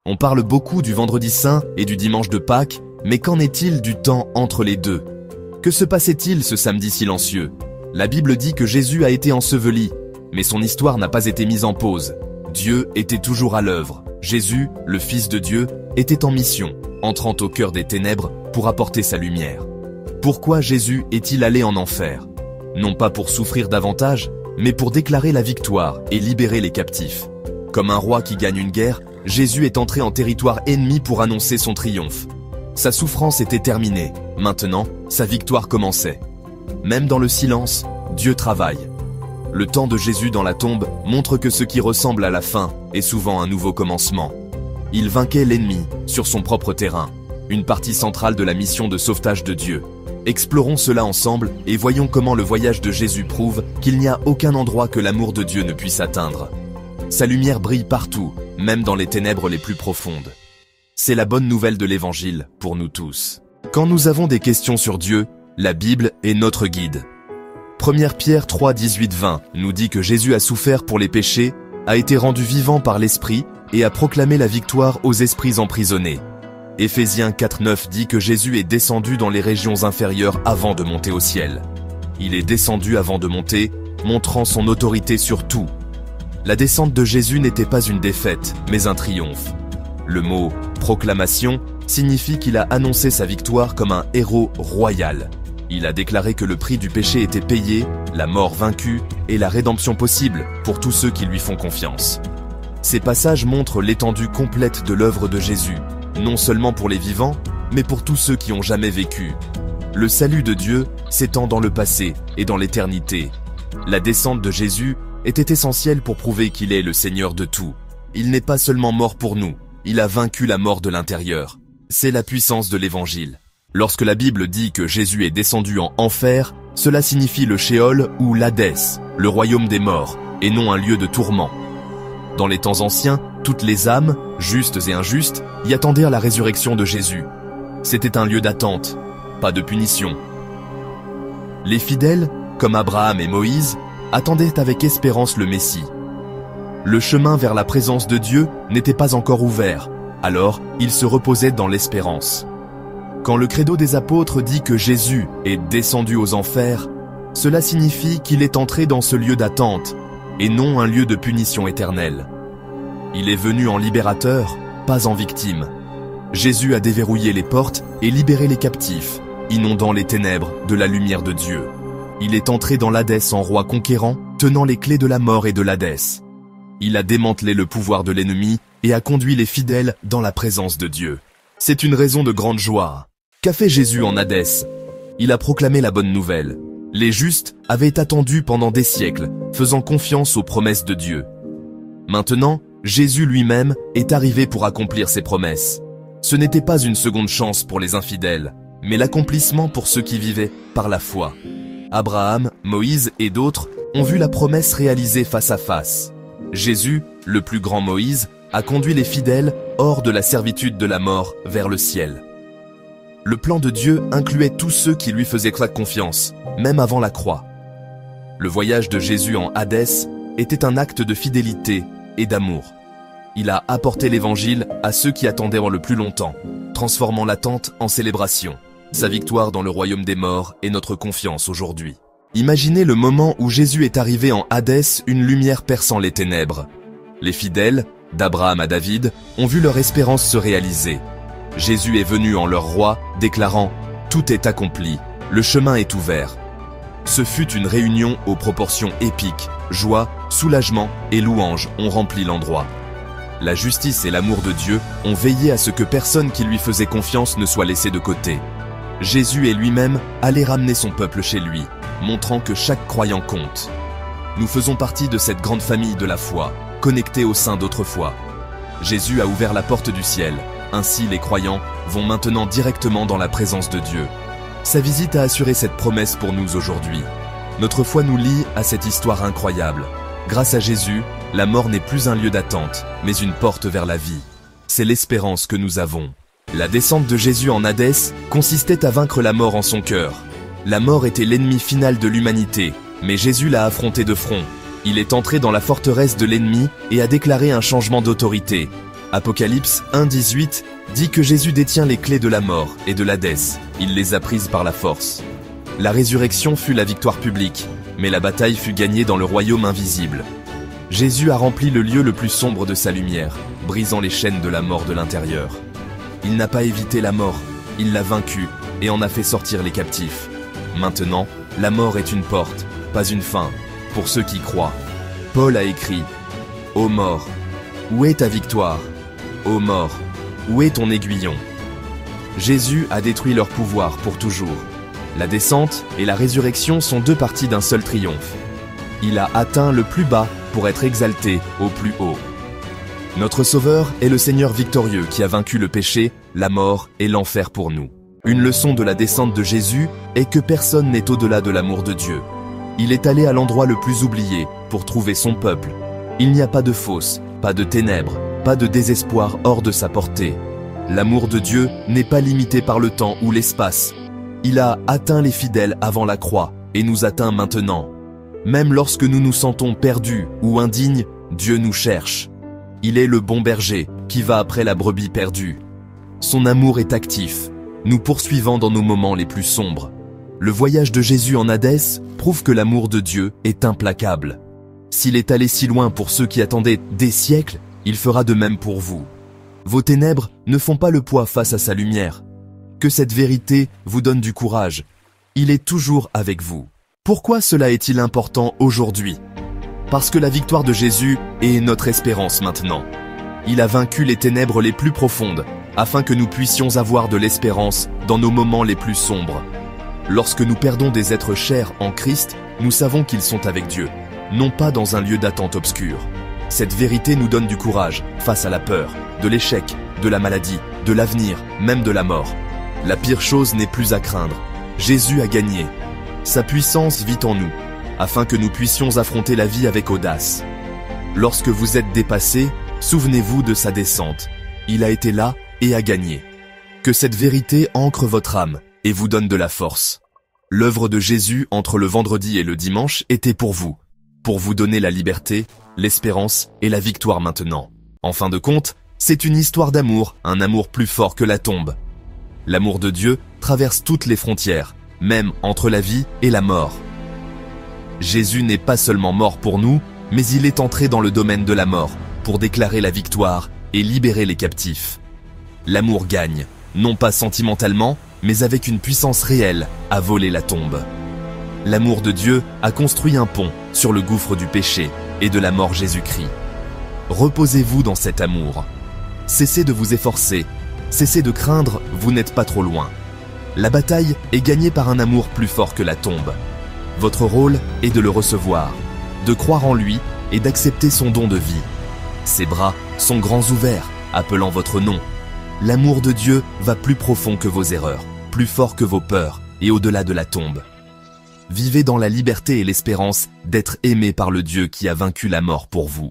On parle beaucoup du vendredi saint et du dimanche de Pâques, mais qu'en est-il du temps entre les deux? Que se passait-il ce samedi silencieux? La Bible dit que Jésus a été enseveli, mais son histoire n'a pas été mise en pause. Dieu était toujours à l'œuvre. Jésus, le Fils de Dieu, était en mission, entrant au cœur des ténèbres pour apporter sa lumière. Pourquoi Jésus est-il allé en enfer? Non pas pour souffrir davantage, mais pour déclarer la victoire et libérer les captifs. Comme un roi qui gagne une guerre, Jésus est entré en territoire ennemi pour annoncer son triomphe. Sa souffrance était terminée, maintenant, sa victoire commençait. Même dans le silence, Dieu travaille. Le temps de Jésus dans la tombe montre que ce qui ressemble à la fin est souvent un nouveau commencement. Il vainquait l'ennemi sur son propre terrain, une partie centrale de la mission de sauvetage de Dieu. Explorons cela ensemble et voyons comment le voyage de Jésus prouve qu'il n'y a aucun endroit que l'amour de Dieu ne puisse atteindre. Sa lumière brille partout, même dans les ténèbres les plus profondes. C'est la bonne nouvelle de l'Évangile pour nous tous. Quand nous avons des questions sur Dieu, la Bible est notre guide. 1 Pierre 3, 18-20 nous dit que Jésus a souffert pour les péchés, a été rendu vivant par l'Esprit et a proclamé la victoire aux esprits emprisonnés. Éphésiens 4, 9 dit que Jésus est descendu dans les régions inférieures avant de monter au ciel. Il est descendu avant de monter, montrant son autorité sur tout. La descente de Jésus n'était pas une défaite, mais un triomphe. Le mot « proclamation » signifie qu'il a annoncé sa victoire comme un héros royal. Il a déclaré que le prix du péché était payé, la mort vaincue et la rédemption possible pour tous ceux qui lui font confiance. Ces passages montrent l'étendue complète de l'œuvre de Jésus, non seulement pour les vivants, mais pour tous ceux qui ont jamais vécu. Le salut de Dieu s'étend dans le passé et dans l'éternité. La descente de Jésus était essentielle pour prouver qu'il est le Seigneur de tout. Il n'est pas seulement mort pour nous, il a vaincu la mort de l'intérieur. C'est la puissance de l'Évangile. Lorsque la Bible dit que Jésus est descendu en enfer, cela signifie le Sheol ou l'Hadès, le royaume des morts, et non un lieu de tourment. Dans les temps anciens, toutes les âmes, justes et injustes, y attendirent la résurrection de Jésus. C'était un lieu d'attente, pas de punition. Les fidèles, comme Abraham et Moïse, attendaient avec espérance le Messie. Le chemin vers la présence de Dieu n'était pas encore ouvert, alors ils se reposaient dans l'espérance. Quand le credo des apôtres dit que Jésus est descendu aux enfers, cela signifie qu'il est entré dans ce lieu d'attente, et non un lieu de punition éternelle. Il est venu en libérateur, pas en victime. Jésus a déverrouillé les portes et libéré les captifs, inondant les ténèbres de la lumière de Dieu. Il est entré dans l'Hadès en roi conquérant, tenant les clés de la mort et de l'Hadès. Il a démantelé le pouvoir de l'ennemi et a conduit les fidèles dans la présence de Dieu. C'est une raison de grande joie. Qu'a fait Jésus en Hadès? Il a proclamé la bonne nouvelle. Les justes avaient attendu pendant des siècles, faisant confiance aux promesses de Dieu. Maintenant, Jésus lui-même est arrivé pour accomplir ses promesses. Ce n'était pas une seconde chance pour les infidèles, mais l'accomplissement pour ceux qui vivaient par la foi. Abraham, Moïse et d'autres ont vu la promesse réalisée face à face. Jésus, le plus grand Moïse, a conduit les fidèles hors de la servitude de la mort vers le ciel. Le plan de Dieu incluait tous ceux qui lui faisaient confiance, même avant la croix. Le voyage de Jésus en Hadès était un acte de fidélité et d'amour. Il a apporté l'Évangile à ceux qui attendaient le plus longtemps, transformant l'attente en célébration. Sa victoire dans le royaume des morts est notre confiance aujourd'hui. Imaginez le moment où Jésus est arrivé en Hadès, une lumière perçant les ténèbres. Les fidèles, d'Abraham à David, ont vu leur espérance se réaliser. Jésus est venu en leur roi, déclarant « Tout est accompli, le chemin est ouvert ». Ce fut une réunion aux proportions épiques. Joie, soulagement et louange ont rempli l'endroit. La justice et l'amour de Dieu ont veillé à ce que personne qui lui faisait confiance ne soit laissé de côté. Jésus est lui-même allé ramener son peuple chez lui, montrant que chaque croyant compte. Nous faisons partie de cette grande famille de la foi, connectés au sein d'autres foi. Jésus a ouvert la porte du ciel. Ainsi, les croyants vont maintenant directement dans la présence de Dieu. Sa visite a assuré cette promesse pour nous aujourd'hui. Notre foi nous lie à cette histoire incroyable. Grâce à Jésus, la mort n'est plus un lieu d'attente, mais une porte vers la vie. C'est l'espérance que nous avons. La descente de Jésus en Hadès consistait à vaincre la mort en son cœur. La mort était l'ennemi final de l'humanité, mais Jésus l'a affronté de front. Il est entré dans la forteresse de l'ennemi et a déclaré un changement d'autorité. Apocalypse 1,18 dit que Jésus détient les clés de la mort et de l'Hadès. Il les a prises par la force. La résurrection fut la victoire publique, mais la bataille fut gagnée dans le royaume invisible. Jésus a rempli le lieu le plus sombre de sa lumière, brisant les chaînes de la mort de l'intérieur. Il n'a pas évité la mort, il l'a vaincue et en a fait sortir les captifs. Maintenant, la mort est une porte, pas une fin, pour ceux qui croient. Paul a écrit « Ô mort, où est ta victoire? Ô mort, où est ton aiguillon ?» Jésus a détruit leur pouvoir pour toujours. La descente et la résurrection sont deux parties d'un seul triomphe. Il a atteint le plus bas pour être exalté au plus haut. Notre Sauveur est le Seigneur victorieux qui a vaincu le péché, la mort et l'enfer pour nous. Une leçon de la descente de Jésus est que personne n'est au-delà de l'amour de Dieu. Il est allé à l'endroit le plus oublié pour trouver son peuple. Il n'y a pas de fosse, pas de ténèbres, pas de désespoir hors de sa portée. L'amour de Dieu n'est pas limité par le temps ou l'espace. Il a atteint les fidèles avant la croix et nous atteint maintenant. Même lorsque nous nous sentons perdus ou indignes, Dieu nous cherche. Il est le bon berger qui va après la brebis perdue. Son amour est actif, nous poursuivant dans nos moments les plus sombres. Le voyage de Jésus en Hadès prouve que l'amour de Dieu est implacable. S'il est allé si loin pour ceux qui attendaient des siècles, il fera de même pour vous. Vos ténèbres ne font pas le poids face à sa lumière. Que cette vérité vous donne du courage. Il est toujours avec vous. Pourquoi cela est-il important aujourd'hui ? Parce que la victoire de Jésus est notre espérance maintenant. Il a vaincu les ténèbres les plus profondes, afin que nous puissions avoir de l'espérance dans nos moments les plus sombres. Lorsque nous perdons des êtres chers en Christ, nous savons qu'ils sont avec Dieu, non pas dans un lieu d'attente obscur. Cette vérité nous donne du courage face à la peur, de l'échec, de la maladie, de l'avenir, même de la mort. La pire chose n'est plus à craindre. Jésus a gagné. Sa puissance vit en nous, afin que nous puissions affronter la vie avec audace. Lorsque vous êtes dépassé, souvenez-vous de sa descente. Il a été là et a gagné. Que cette vérité ancre votre âme et vous donne de la force. L'œuvre de Jésus entre le vendredi et le dimanche était pour vous donner la liberté, l'espérance et la victoire maintenant. En fin de compte, c'est une histoire d'amour, un amour plus fort que la tombe. L'amour de Dieu traverse toutes les frontières, même entre la vie et la mort. Jésus n'est pas seulement mort pour nous, mais il est entré dans le domaine de la mort pour déclarer la victoire et libérer les captifs. L'amour gagne, non pas sentimentalement, mais avec une puissance réelle à voler la tombe. L'amour de Dieu a construit un pont sur le gouffre du péché et de la mort Jésus-Christ. Reposez-vous dans cet amour. Cessez de vous efforcer, cessez de craindre, vous n'êtes pas trop loin. La bataille est gagnée par un amour plus fort que la tombe. Votre rôle est de le recevoir, de croire en lui et d'accepter son don de vie. Ses bras sont grands ouverts, appelant votre nom. L'amour de Dieu va plus profond que vos erreurs, plus fort que vos peurs et au-delà de la tombe. Vivez dans la liberté et l'espérance d'être aimé par le Dieu qui a vaincu la mort pour vous.